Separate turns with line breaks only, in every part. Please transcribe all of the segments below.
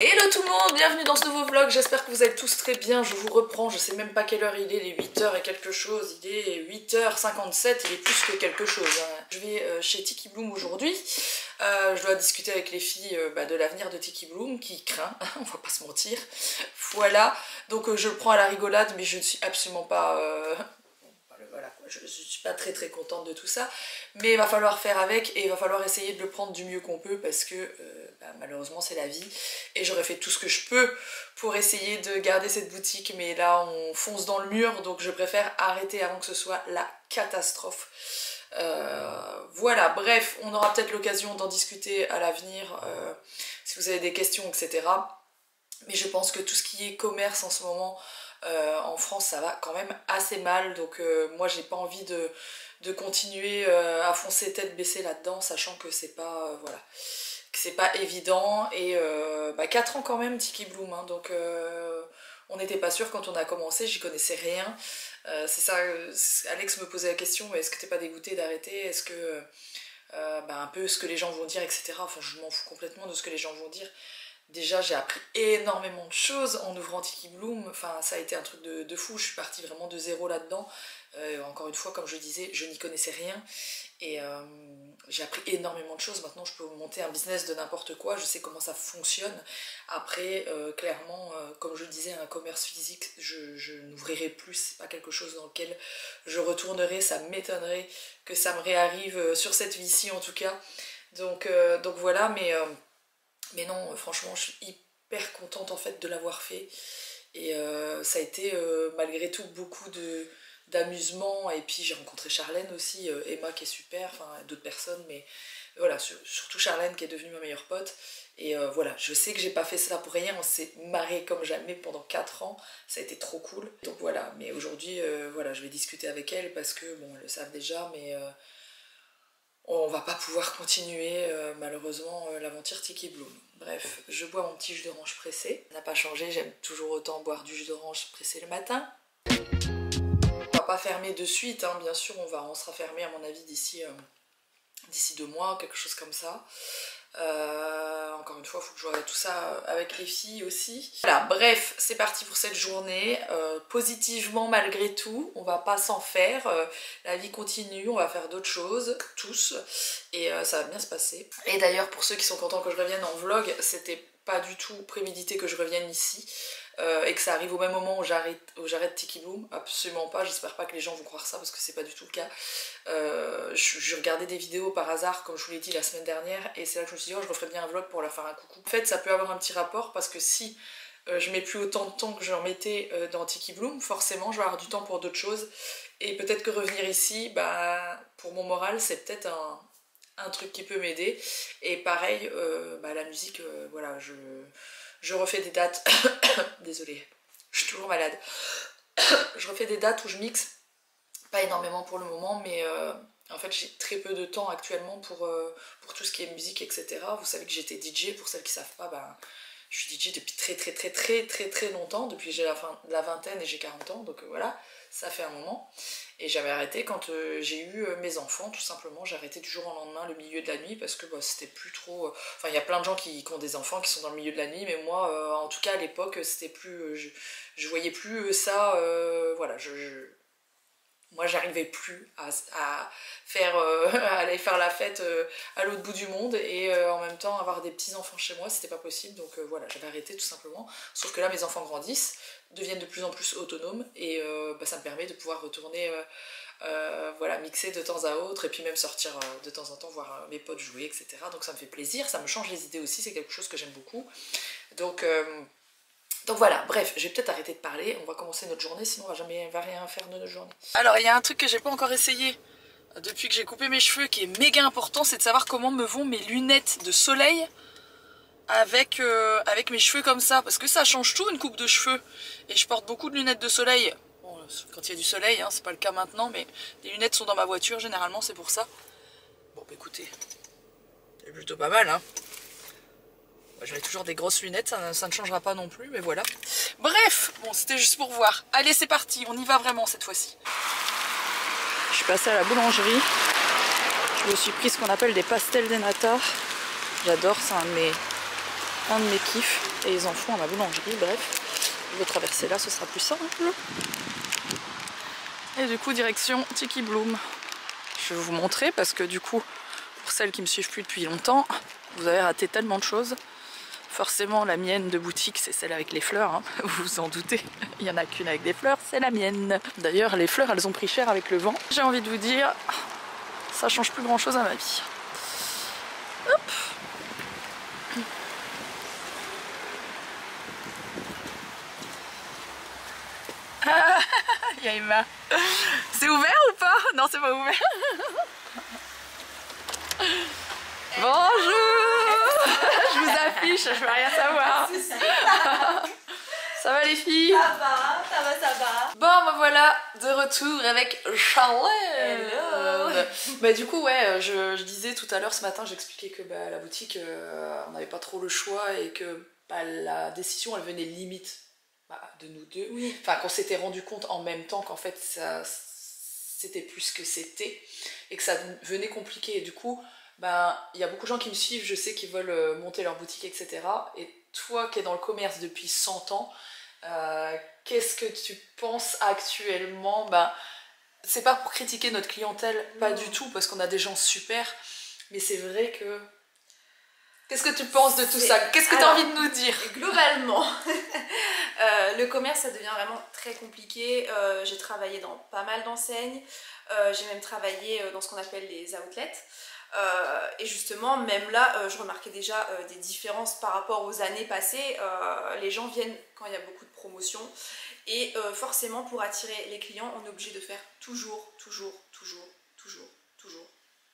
Hello tout le monde, bienvenue dans ce nouveau vlog, j'espère que vous allez tous très bien, je vous reprends, je sais même pas quelle heure il est 8h et quelque chose, il est 8h57, il est plus que quelque chose. Je vais chez Tiki Bloom aujourd'hui, je dois discuter avec les filles de l'avenir de Tiki Bloom, qui craint, on va pas se mentir, voilà, donc je le prends à la rigolade mais je ne suis absolument pas... Voilà, je suis pas très contente de tout ça, mais il va falloir faire avec et il va falloir essayer de le prendre du mieux qu'on peut parce que malheureusement c'est la vie et j'aurais fait tout ce que je peux pour essayer de garder cette boutique, mais là on fonce dans le mur, donc je préfère arrêter avant que ce soit la catastrophe. Voilà, bref, on aura peut-être l'occasion d'en discuter à l'avenir si vous avez des questions, etc. Mais je pense que tout ce qui est commerce en ce moment en France, ça va quand même assez mal, donc moi j'ai pas envie de continuer à foncer tête baissée là-dedans, sachant que c'est pas voilà, que c'est pas évident. Et 4 ans quand même Tiki Bloom, hein, donc on n'était pas sûr quand on a commencé, j'y connaissais rien. C'est ça, Alex me posait la question, est-ce que t'es pas dégoûté d'arrêter, est-ce que un peu ce que les gens vont dire, etc. Enfin je m'en fous complètement de ce que les gens vont dire. Déjà j'ai appris énormément de choses en ouvrant Tiki Bloom, enfin ça a été un truc de fou, je suis partie vraiment de zéro là-dedans. Encore une fois, comme je disais, je n'y connaissais rien et j'ai appris énormément de choses. Maintenant je peux monter un business de n'importe quoi, je sais comment ça fonctionne. Après clairement, comme je le disais, un commerce physique je n'ouvrirai plus, c'est pas quelque chose dans lequel je retournerai, ça m'étonnerait que ça me réarrive sur cette vie-ci en tout cas. Donc voilà, mais non, franchement, je suis hyper contente en fait de l'avoir fait. Et ça a été malgré tout beaucoup d'amusement. Et puis j'ai rencontré Charlène aussi, Emma qui est super, enfin d'autres personnes, mais voilà, surtout Charlène qui est devenue ma meilleure pote. Et voilà, je sais que j'ai pas fait ça pour rien, on s'est marré comme jamais pendant 4 ans, ça a été trop cool. Donc voilà, mais aujourd'hui, voilà, je vais discuter avec elle parce que, bon, elles le savent déjà, mais... on va pas pouvoir continuer malheureusement l'aventure Tiki Bloom. Bref, je bois mon petit jus d'orange pressé. Ça n'a pas changé, j'aime toujours autant boire du jus d'orange pressé le matin. On va pas fermer de suite, hein, bien sûr, on sera fermé à mon avis d'ici 2 mois, quelque chose comme ça. Encore une fois, il faut que je vois tout ça avec les filles aussi. Voilà, bref, c'est parti pour cette journée. Positivement malgré tout, on va pas s'en faire. La vie continue, on va faire d'autres choses, tous. Et ça va bien se passer. Et d'ailleurs, pour ceux qui sont contents que je revienne en vlog, c'était pas du tout prémédité que je revienne ici. Et que ça arrive au même moment où j'arrête Tiki Bloom, absolument pas, j'espère pas que les gens vont croire ça parce que c'est pas du tout le cas. Je regardais des vidéos par hasard comme je vous l'ai dit la semaine dernière et c'est là que je me suis dit oh, je referais bien un vlog pour leur faire un coucou. En fait ça peut avoir un petit rapport parce que si je mets plus autant de temps que j'en mettais dans Tiki Bloom, forcément je vais avoir du temps pour d'autres choses et peut-être que revenir ici, pour mon moral c'est peut-être un truc qui peut m'aider. Et pareil, la musique, voilà, je refais des dates, désolée, je suis toujours malade, je refais des dates où je mixe, pas énormément pour le moment, mais en fait j'ai très peu de temps actuellement pour tout ce qui est musique, etc. Vous savez que j'étais DJ, pour celles qui savent pas, je suis DJ depuis très longtemps, depuis que j'ai la vingtaine et j'ai 40 ans, donc voilà, ça fait un moment. Et j'avais arrêté quand j'ai eu mes enfants, tout simplement. J'ai arrêté du jour au lendemain, le milieu de la nuit, parce que c'était plus trop... Enfin, il y a plein de gens qui ont des enfants qui sont dans le milieu de la nuit, mais moi, en tout cas, à l'époque, c'était plus... je voyais plus ça... voilà, moi, j'arrivais plus à à aller faire la fête à l'autre bout du monde et en même temps avoir des petits-enfants chez moi, c'était pas possible. Donc voilà, j'avais arrêté tout simplement. Sauf que là, mes enfants grandissent, deviennent de plus en plus autonomes et ça me permet de pouvoir retourner voilà, mixer de temps à autre et puis même sortir de temps en temps voir mes potes jouer, etc. Donc ça me fait plaisir, ça me change les idées aussi, c'est quelque chose que j'aime beaucoup. Donc voilà, bref, je vais peut-être arrêter de parler, on va commencer notre journée, sinon on va rien faire de notre journée. Alors il y a un truc que j'ai pas encore essayé depuis que j'ai coupé mes cheveux qui est méga important, c'est de savoir comment me vont mes lunettes de soleil avec mes cheveux comme ça, parce que ça change tout une coupe de cheveux. Et je porte beaucoup de lunettes de soleil, bon, quand il y a du soleil, hein, c'est pas le cas maintenant, mais les lunettes sont dans ma voiture généralement, c'est pour ça. Bon bah écoutez, c'est plutôt pas mal, hein. J'aurai toujours des grosses lunettes, ça ne changera pas non plus, mais voilà. Bref, bon, c'était juste pour voir. Allez, c'est parti, on y va vraiment cette fois-ci. Je suis passée à la boulangerie. Je me suis pris ce qu'on appelle des pastels de nata. J'adore, c'est un de mes un de mes kiffs et ils en font à ma boulangerie. Bref, je vais traverser là, ce sera plus simple. Et du coup, direction Tiki Bloom. Je vais vous montrer parce que du coup, pour celles qui me suivent plus depuis longtemps, vous avez raté tellement de choses. Forcément, la mienne de boutique, c'est celle avec les fleurs, hein. Vous vous en doutez. Il n'y en a qu'une avec des fleurs, c'est la mienne. D'ailleurs, les fleurs, elles ont pris cher avec le vent. J'ai envie de vous dire, ça change plus grand chose à ma vie. Hop. Ah, il y a Emma. C'est ouvert ou pas? Non, c'est pas ouvert. Bonjour. Je vous affiche, je veux rien savoir. Ça va les filles?
Ça va, ça va, ça va.
Bon, me voilà de retour avec Charlotte.
Hello.
Bah du coup, ouais, je disais tout à l'heure ce matin, j'expliquais que bah, la boutique, on n'avait pas trop le choix et que bah, la décision, elle venait limite bah, de nous deux.
Oui.
Enfin, qu'on s'était rendu compte en même temps qu'en fait, ça, c'était plus que c'était et que ça venait compliqué. Et du coup, ben, y a beaucoup de gens qui me suivent, je sais qu'ils veulent monter leur boutique, etc. Et toi qui es dans le commerce depuis 100 ans, qu'est-ce que tu penses actuellement? Ben, c'est pas pour critiquer notre clientèle, pas du tout, parce qu'on a des gens super, mais c'est vrai que... Qu'est-ce que tu penses de tout ça? Qu'est-ce que tu as envie de nous dire?
Globalement, le commerce, ça devient vraiment très compliqué. J'ai travaillé dans pas mal d'enseignes. J'ai même travaillé dans ce qu'on appelle les outlets. Et justement, même là, je remarquais déjà des différences par rapport aux années passées. Les gens viennent quand il y a beaucoup de promotions. Et forcément, pour attirer les clients, on est obligé de faire toujours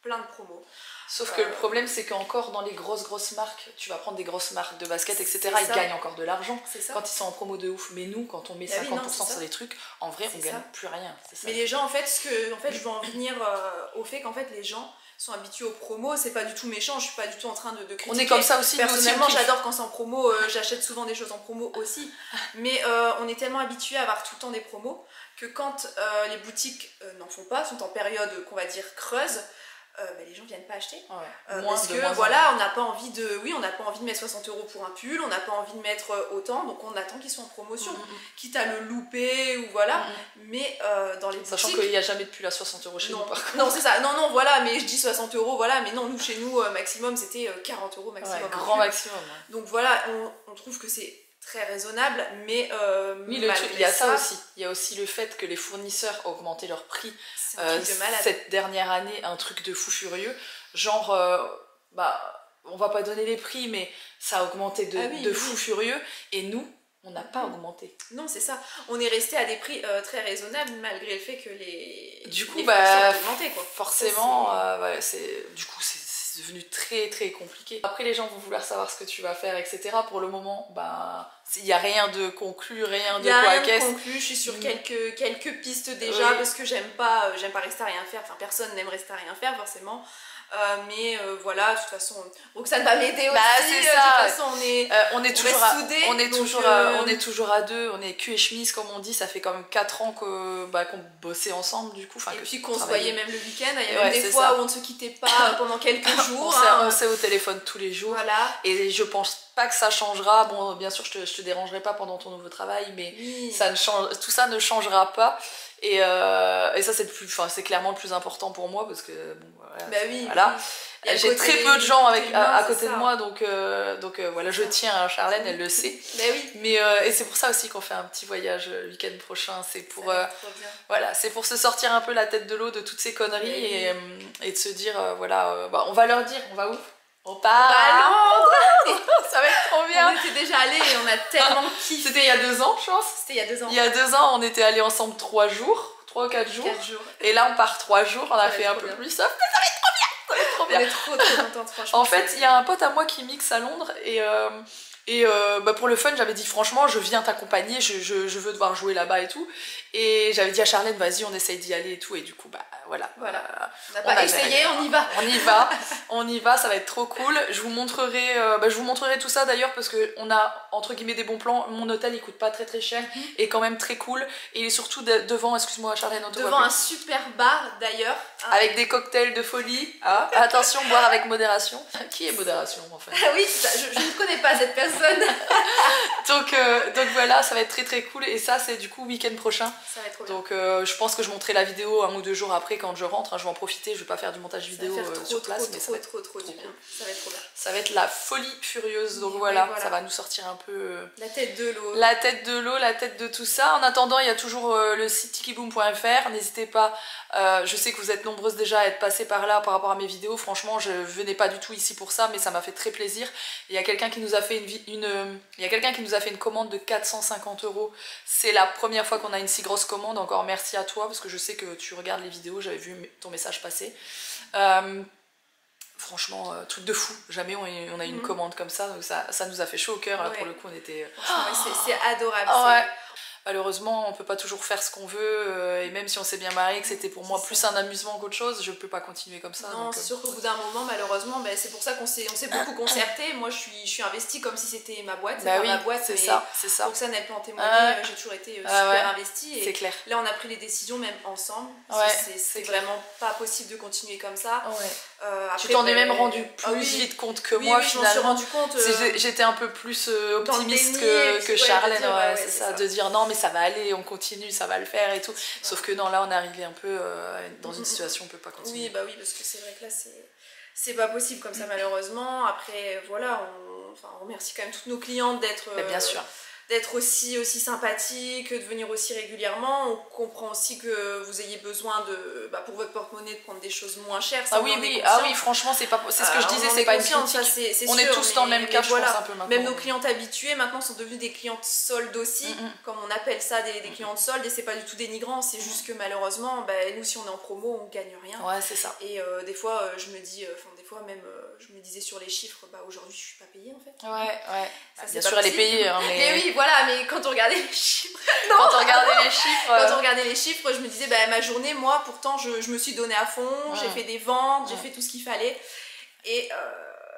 plein de promos.
Sauf que le problème, c'est qu'encore dans les grosses marques, tu vas prendre des grosses marques de basket, etc. Ils gagnent encore de l'argent quand ils sont en promo de ouf. Mais nous, quand on met 50% sur les trucs, en vrai, on gagne plus rien.
Mais les gens, en fait, je veux en venir au fait qu'en fait, les gens sont habitués aux promos. C'est pas du tout méchant, je suis pas du tout en train de critiquer.
On est comme ça aussi.
Personnellement, j'adore quand c'est en promo, j'achète souvent des choses en promo aussi. Mais on est tellement habitués à avoir tout le temps des promos que quand les boutiques n'en font pas, sont en période qu'on va dire creuse, les gens viennent pas acheter parce que voilà, on n'a pas envie de mettre 60 € pour un pull, on n'a pas envie de mettre autant, donc on attend qu'ils soient en promotion, quitte à le louper ou voilà. Mais dans les boutiques,
sachant qu'il n'y a jamais de pull à 60 € chez nous par contre.
Non, c'est ça, non voilà, mais je dis 60 €, voilà, mais non, nous chez nous maximum c'était 40 € maximum,
grand maximum,
donc voilà, on trouve que c'est très raisonnable, mais
oui, le truc, il y a ça aussi. Il y a aussi le fait que les fournisseurs ont augmenté leur prix cette dernière année, un truc de fou furieux. Genre, on va pas donner les prix, mais ça a augmenté de fou furieux. Et nous, on n'a pas augmenté.
Non, c'est ça. On est resté à des prix très raisonnables, malgré le fait que les
ont
augmenté, quoi.
Forcément, c'est devenu très compliqué. Après, les gens vont vouloir savoir ce que tu vas faire, etc. Pour le moment, il n'y a rien de conclu, rien de quoi à caisse.
Il n'y a rien de conclu, je suis sur quelques pistes déjà, parce que j'aime pas rester à rien faire. Enfin, personne n'aime rester à rien faire, forcément. Mais voilà, de toute façon, Roxane va m'aider aussi.
C'est ça.
De toute façon,
on est toujours à deux, on est cul et chemise comme on dit. Ça fait quand même 4 ans qu'on bossait ensemble du coup.
Et puis qu'on se voyait même le week-end. Il y a même des fois où on ne se quittait pas pendant quelques jours.
On s'est au téléphone tous les jours.
Voilà.
Et je pense pas que ça changera. Bon, bien sûr, je te dérangerai pas pendant ton nouveau travail, mais tout ça ne changera pas. Et ça c'est clairement le plus important pour moi parce que voilà, j'ai très peu de gens à côté de moi, donc voilà, je tiens à Charlène, elle le sait. Mais et c'est pour ça aussi qu'on fait un petit voyage le week-end prochain, c'est pour c'est pour se sortir un peu la tête de l'eau de toutes ces conneries et de se dire on va leur dire, on va où? On part
à Londres.
Ça va être trop bien.
On était déjà allés et on a tellement kiffé.
C'était il y a 2 ans, je pense.
C'était il y a 2 ans.
Il y a 2 ans, on était allés ensemble 3 ou 4 jours. Et là, on part 3 jours, on a fait un peu plus. Ça va être trop bien. Ça va être trop bien.
On est trop contente, franchement.
En fait, il y a un pote à moi qui mixe à Londres et pour le fun, j'avais dit franchement, je viens t'accompagner, je veux devoir jouer là-bas et tout. Et j'avais dit à Charlène, vas-y, on essaye d'y aller et tout. Et du coup, voilà.
On n'a pas essayé, on y va.
On y va, ça va être trop cool. Je vous montrerai tout ça d'ailleurs parce qu'on a entre guillemets des bons plans. Mon hôtel il coûte pas très cher et quand même très cool. Et il est surtout devant, excuse-moi Charlène,
devant un super bar d'ailleurs.
Avec des cocktails de folie. Ah, attention, boire avec modération. Qui est modération en fait?
Oui, je ne connais pas cette personne.
donc voilà, ça va être très cool. Et ça c'est du coup week-end prochain. Ça va être trop bien. Donc je pense que je montrerai la vidéo 1 ou 2 jours après quand je rentre. Je vais en profiter, je vais pas faire du montage vidéo sur place. Mais ça va être trop bien.
Ça va être trop bien.
Ça va être la folie furieuse. Donc voilà, ça va nous sortir un peu...
la tête de l'eau.
La tête de l'eau, la tête de tout ça. En attendant, il y a toujours le site tikiboom.fr. N'hésitez pas, je sais que vous êtes nombreuses déjà à être passées par là par rapport à mes vidéos. Franchement, je venais pas du tout ici pour ça, mais ça m'a fait très plaisir. Il y a quelqu'un qui nous a fait une commande de 450 €. C'est la première fois qu'on a une si grosse commande. Encore merci à toi parce que je sais que tu regardes les vidéos, j'avais vu ton message passer. Franchement, truc de fou, jamais on a eu une commande comme ça, donc ça nous a fait chaud au cœur. Là, pour le coup, on était...
c'est adorable.
Malheureusement, on peut pas toujours faire ce qu'on veut, et même si on s'est bien marié, que c'était pour moi plus un amusement qu'autre chose, je peux pas continuer comme ça.
Non, c'est sûr qu'au bout d'un moment, malheureusement, c'est pour ça qu'on s'est beaucoup concerté. Moi, je suis investie comme si c'était ma boîte. C'est pas ma boîte,
c'est ça.
Roxane, elle peut en témoigner. J'ai toujours été super investie.
C'est clair.
Là, on a pris les décisions même ensemble. C'est vraiment pas possible de continuer comme ça.
Tu t'en es même rendu plus vite compte que moi, finalement.
Je m'en suis rendu compte.
J'étais un peu plus optimiste que Charlène, c'est ça, de dire non, mais ça va aller, on continue, ça va le faire et tout. Sauf que non, là, on est arrivé un peu dans une situation où on peut pas continuer.
Oui, parce que c'est vrai que là, c'est pas possible comme ça, malheureusement. Après, voilà, on remercie quand même toutes nos clientes
bien sûr.
D'être aussi sympathique, de venir aussi régulièrement. On comprend aussi que vous ayez besoin pour votre porte-monnaie de prendre des choses moins chères.
Oui, franchement, c'est ce que je disais, c'est pas une critique. On est tous dans le même cas, je pense, un peu maintenant.
Même nos clientes habituées maintenant sont devenues des clientes soldes aussi, comme on appelle ça, des clientes soldes, et c'est pas du tout dénigrant, c'est juste que malheureusement, nous si on est en promo, on gagne rien.
Ouais, c'est ça.
Et des fois, je me dis, je me disais sur les chiffres, aujourd'hui je suis pas payée en fait.
Ouais. Ça, bien sûr, elle est payée.
Mais oui, voilà, mais quand on regardait les chiffres.
Quand on regardait les chiffres,
je me disais, ma journée, moi, pourtant, je me suis donnée à fond, j'ai fait des ventes, j'ai fait tout ce qu'il fallait. Et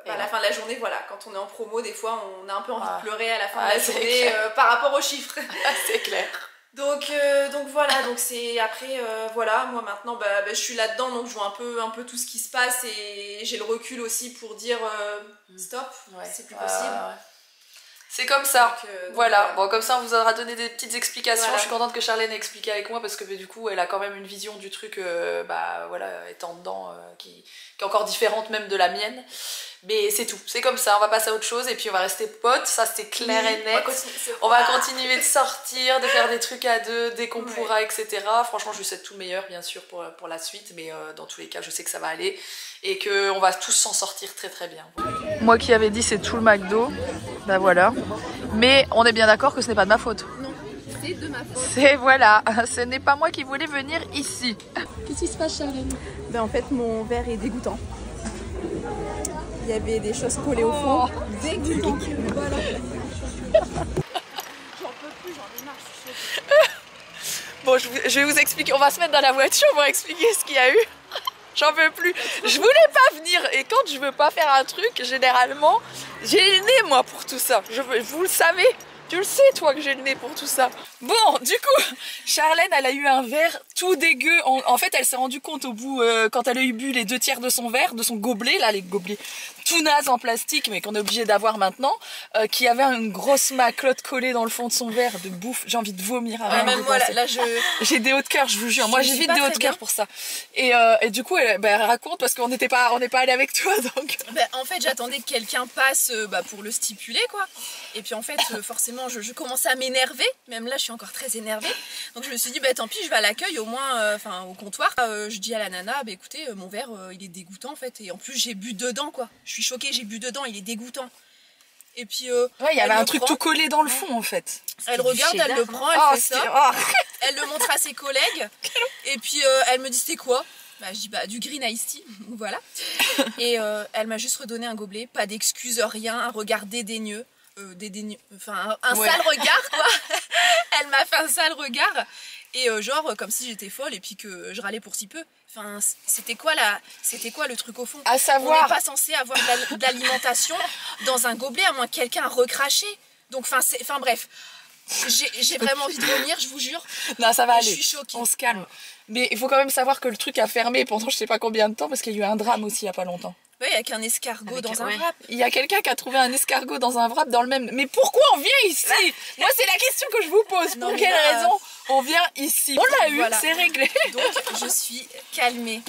à la fin de la journée, voilà, quand on est en promo, des fois, on a un peu envie de pleurer à la fin de la journée par rapport aux chiffres.
C'est clair.
Donc voilà, donc c'est après voilà, moi maintenant je suis là-dedans, donc je vois un peu tout ce qui se passe et j'ai le recul aussi pour dire stop, c'est plus possible.
C'est comme ça, voilà. Bon, comme ça on vous aura donné des petites explications. Je suis contente que Charlène ait expliqué avec moi parce que du coup elle a quand même une vision du truc, étant dedans, qui est encore différente même de la mienne. Mais c'est tout, c'est comme ça, on va passer à autre chose et puis on va rester potes, ça c'est clair et net. On va continuer de sortir, de faire des trucs à deux dès qu'on pourra, etc. Franchement, je lui souhaite tout le meilleur bien sûr pour la suite, mais dans tous les cas, je sais que ça va aller et qu'on va tous s'en sortir très bien. Moi qui avais dit c'est tout le McDo, voilà. Mais on est bien d'accord que ce n'est pas de ma faute.
Non, c'est de ma faute.
Ce n'est pas moi qui voulais venir ici.
Qu'est-ce qui se passe, Charlène? En fait, mon verre est dégoûtant. Il y avait des choses collées au fond. Dégoûtant. Voilà. J'en peux plus, j'en ai marre, je suis choquée.
Bon, je vais vous expliquer. On va se mettre dans la voiture pour expliquer ce qu'il y a eu. J'en peux plus. Je voulais pas venir et quand je veux pas faire un truc, généralement, j'ai le nez moi pour tout ça. Vous le savez. Tu le sais toi que j'ai le nez pour tout ça. Bon, du coup, Charlène, elle a eu un verre tout dégueu. En fait, elle s'est rendue compte au bout, quand elle a eu bu les 2/3 de son verre, de son gobelet, là, les gobelets tout naze en plastique, mais qu'on est obligé d'avoir maintenant, qui avait une grosse maclotte collée dans le fond de son verre de bouffe. J'ai envie de vomir.
Même moi, là,
j'ai des hauts de cœur, je vous jure. Moi, j'ai vite des hauts de cœur pour ça. Et du coup, elle raconte parce qu'on n'est pas allé avec toi, donc.
En fait, j'attendais que quelqu'un passe pour le stipuler, quoi. Et puis en fait, forcément, je commençais à m'énerver. Même là, je suis encore très énervée. Donc je me suis dit, tant pis, je vais à l'accueil, au moins, au comptoir. Je dis à la nana, écoutez, mon verre, il est dégoûtant en fait. Et en plus, j'ai bu dedans, quoi. Je suis choquée, j'ai bu dedans, il est dégoûtant. Et puis,
il y avait un truc tout collé dans le fond, en fait.
Elle regarde, elle le prend, elle fait ça. Elle le montre à ses collègues. Et puis, elle me dit, c'était quoi? Je dis du green iced tea, voilà. Et elle m'a juste redonné un gobelet, pas d'excuses, rien, un regard dédaigneux. Enfin un sale regard quoi. Elle m'a fait un sale regard et genre comme si j'étais folle et puis que je râlais pour si peu. Enfin, c'était quoi le truc au fond?
À savoir...
On n'est pas censé avoir de l'alimentation dans un gobelet à moins que quelqu'un a recraché. Donc, enfin bref, j'ai vraiment envie de vomir, je vous jure.
Non, ça va aller.
Je suis choquée.
On se calme. Mais il faut quand même savoir que le truc a fermé pendant je sais pas combien de temps parce qu'il y a eu un drame aussi il y a pas longtemps.
Oui, avec un escargot dans un wrap.
Il y a quelqu'un qui a trouvé un escargot dans un wrap dans le même... Mais pourquoi on vient ici? Moi, c'est la question que je vous pose. Pour quelle raison on vient ici? On l'a eu, c'est réglé.
Donc, je suis calmée.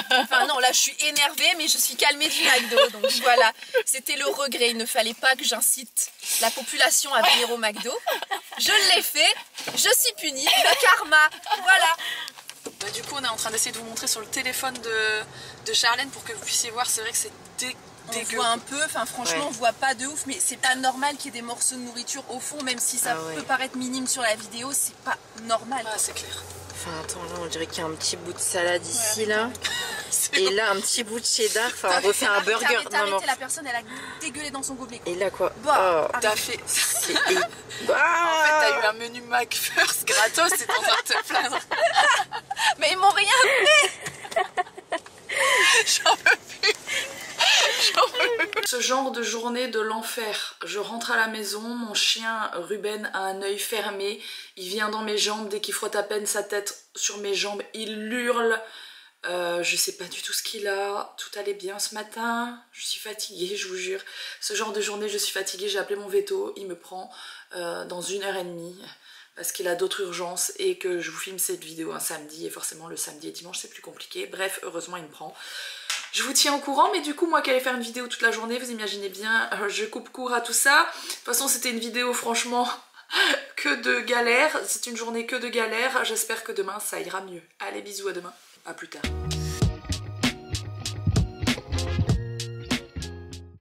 Enfin non, là, je suis énervée, mais je suis calmée du McDo. Donc voilà, c'était le regret. Il ne fallait pas que j'incite la population à venir au McDo. Je l'ai fait, je suis punie. Le karma, voilà.
Bah, du coup, on est en train d'essayer de vous montrer sur le téléphone de Charlène pour que vous puissiez voir. C'est vrai que c'est dégueu.
On voit un peu, enfin franchement on voit pas de ouf, mais c'est pas normal qu'il y ait des morceaux de nourriture au fond, même si ça peut paraître minime sur la vidéo, c'est pas normal.
Ah, c'est clair.
Enfin attends, là on dirait qu'il y a un petit bout de salade ici là. Et là un petit bout de cheddar, enfin on refait un burger.
Arrêtez, la personne elle a dégueulé dans son gobelet.
Et là quoi?
Bah, t'as fait... En fait t'as eu un menu McFirst gratos et t'es en train de te plaindre.
Mais ils m'ont rien fait.
J'en peux plus. Ce genre de journée de l'enfer. Je rentre à la maison, mon chien Ruben a un œil fermé, il vient dans mes jambes, dès qu'il frotte à peine sa tête sur mes jambes, il hurle. Je sais pas du tout ce qu'il a, tout allait bien ce matin, je suis fatiguée, je vous jure. Ce genre de journée, je suis fatiguée, j'ai appelé mon veto, il me prend dans 1h30 parce qu'il a d'autres urgences et que je vous filme cette vidéo un samedi et forcément le samedi et dimanche c'est plus compliqué. Bref, heureusement il me prend. Je vous tiens au courant, mais du coup moi qui allais faire une vidéo toute la journée, vous imaginez bien, je coupe court à tout ça. De toute façon c'était une vidéo franchement que de galère, c'est une journée que de galère. J'espère que demain ça ira mieux. Allez, bisous, à demain, à plus tard.